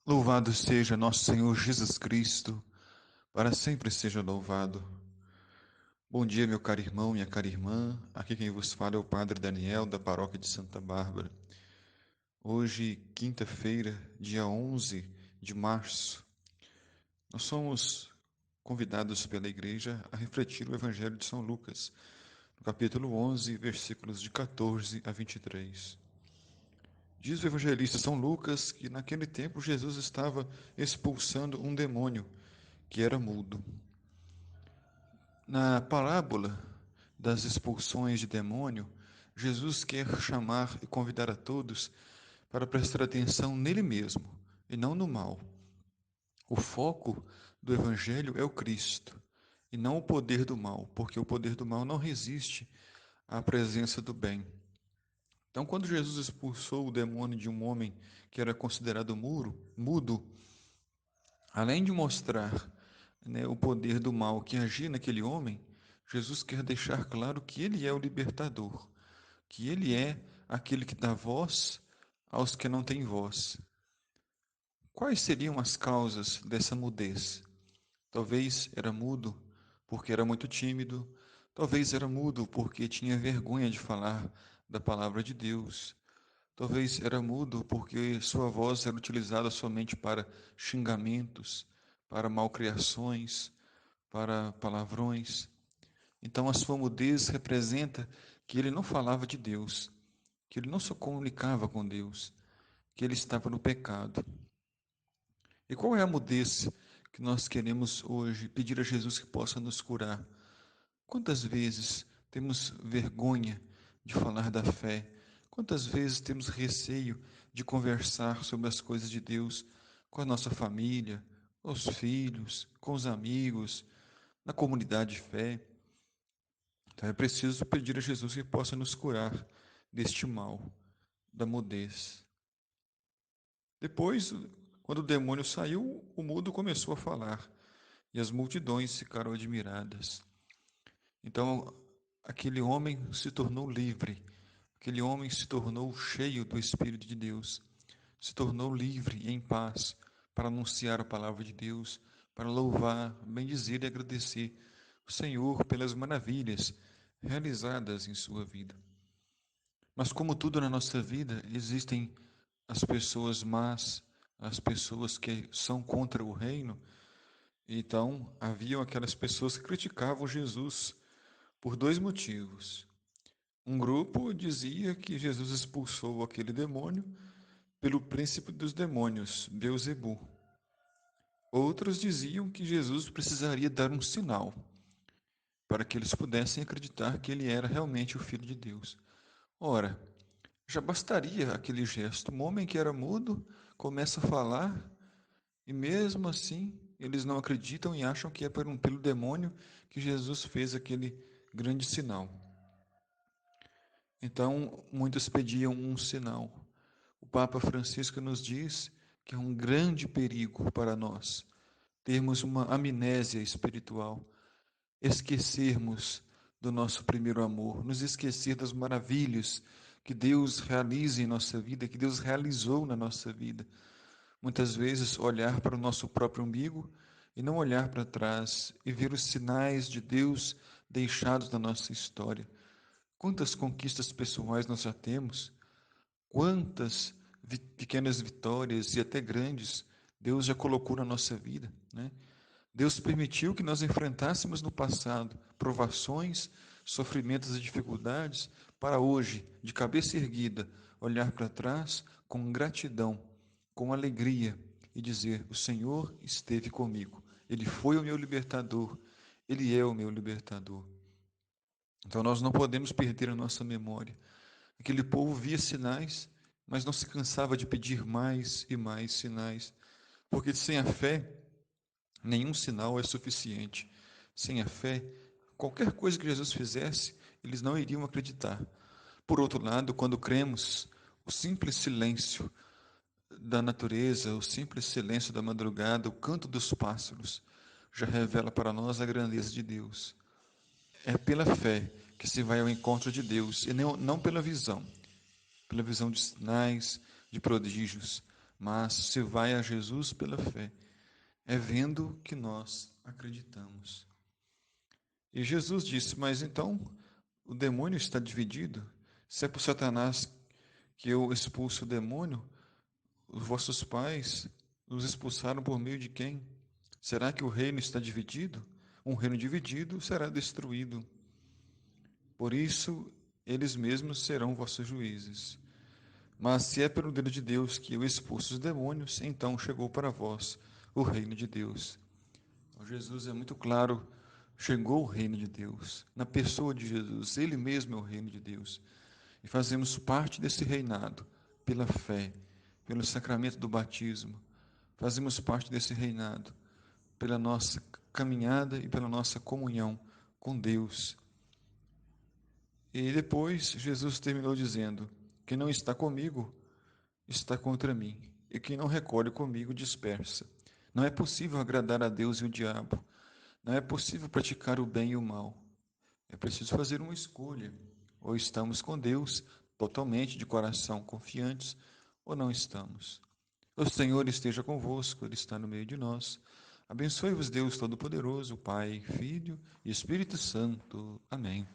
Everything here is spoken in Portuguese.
Louvado seja nosso Senhor Jesus Cristo, para sempre seja louvado. Bom dia, meu caro irmão, minha cara irmã. Aqui quem vos fala é o Padre Daniel, da paróquia de Santa Bárbara. Hoje, quinta-feira, dia 11 de março, nós somos convidados pela Igreja a refletir o Evangelho de São Lucas, no capítulo 11, versículos de 14 a 23. Diz o evangelista São Lucas que naquele tempo Jesus estava expulsando um demônio que era mudo. Na parábola das expulsões de demônio, Jesus quer chamar e convidar a todos para prestar atenção nele mesmo e não no mal. O foco do Evangelho é o Cristo e não o poder do mal, porque o poder do mal não resiste à presença do bem. Então, quando Jesus expulsou o demônio de um homem que era considerado mudo, além de mostrar, o poder do mal que agia naquele homem, Jesus quer deixar claro que ele é o libertador, que ele é aquele que dá voz aos que não têm voz. Quais seriam as causas dessa mudez? Talvez era mudo porque era muito tímido, talvez era mudo porque tinha vergonha de falar da palavra de Deus, talvez era mudo porque sua voz era utilizada somente para xingamentos, para malcriações, para palavrões. Então a sua mudez representa que ele não falava de Deus, que ele não se comunicava com Deus, que ele estava no pecado. E qual é a mudez que nós queremos hoje pedir a Jesus que possa nos curar? Quantas vezes temos vergonha de falar da fé? Quantas vezes temos receio de conversar sobre as coisas de Deus com a nossa família, com os filhos, com os amigos, na comunidade de fé? Então é preciso pedir a Jesus que possa nos curar deste mal, da mudez. Depois, quando o demônio saiu, o mudo começou a falar e as multidões ficaram admiradas. Então, aquele homem se tornou livre, aquele homem se tornou cheio do Espírito de Deus, se tornou livre e em paz para anunciar a palavra de Deus, para louvar, bendizer e agradecer o Senhor pelas maravilhas realizadas em sua vida. Mas como tudo na nossa vida, existem as pessoas más, as pessoas que são contra o reino. Então, haviam aquelas pessoas que criticavam Jesus por dois motivos. Um grupo dizia que Jesus expulsou aquele demônio pelo príncipe dos demônios, Beelzebu. Outros diziam que Jesus precisaria dar um sinal para que eles pudessem acreditar que ele era realmente o Filho de Deus. Ora, já bastaria aquele gesto. Um homem que era mudo começa a falar e mesmo assim eles não acreditam e acham que é pelo demônio que Jesus fez aquele grande sinal. Então, muitos pediam um sinal. O Papa Francisco nos diz que é um grande perigo para nós termos uma amnésia espiritual, esquecermos do nosso primeiro amor, nos esquecer das maravilhas que Deus realiza em nossa vida, que Deus realizou na nossa vida. Muitas vezes olhar para o nosso próprio umbigo e não olhar para trás e ver os sinais de Deus deixados na nossa história. Quantas conquistas pessoais nós já temos, quantas pequenas vitórias e até grandes Deus já colocou na nossa vida, né? Deus permitiu que nós enfrentássemos no passado provações, sofrimentos e dificuldades, para hoje, de cabeça erguida, olhar para trás com gratidão, com alegria e dizer: o Senhor esteve comigo, Ele foi o meu libertador, Ele é o meu libertador. Então nós não podemos perder a nossa memória. Aquele povo via sinais, mas não se cansava de pedir mais e mais sinais, porque sem a fé, nenhum sinal é suficiente. Sem a fé, qualquer coisa que Jesus fizesse, eles não iriam acreditar. Por outro lado, quando cremos, o simples silêncio da natureza, o simples silêncio da madrugada, o canto dos pássaros, já revela para nós a grandeza de Deus. É pela fé que se vai ao encontro de Deus, e não pela visão de sinais, de prodígios. mas se vai a Jesus pela fé. É vendo que nós acreditamos. E Jesus disse: Mas então o demônio está dividido? Se é por Satanás que eu expulso o demônio, os vossos pais os expulsaram por meio de quem? Será que o reino está dividido? Um reino dividido será destruído. Por isso, eles mesmos serão vossos juízes. Mas se é pelo dedo de Deus que eu expulso os demônios, então chegou para vós o reino de Deus. Jesus é muito claro, chegou o reino de Deus, na pessoa de Jesus, Ele mesmo é o reino de Deus. E fazemos parte desse reinado pela fé, pelo sacramento do batismo. Fazemos parte desse reinado pela nossa caminhada e pela nossa comunhão com Deus. E depois Jesus terminou dizendo: quem não está comigo está contra mim, e quem não recolhe comigo dispersa. Não é possível agradar a Deus e o diabo. Não é possível praticar o bem e o mal. É preciso fazer uma escolha. Ou estamos com Deus, totalmente de coração confiantes, ou não estamos. O Senhor esteja convosco, Ele está no meio de nós. Abençoe-vos, Deus Todo-Poderoso, Pai, Filho e Espírito Santo. Amém.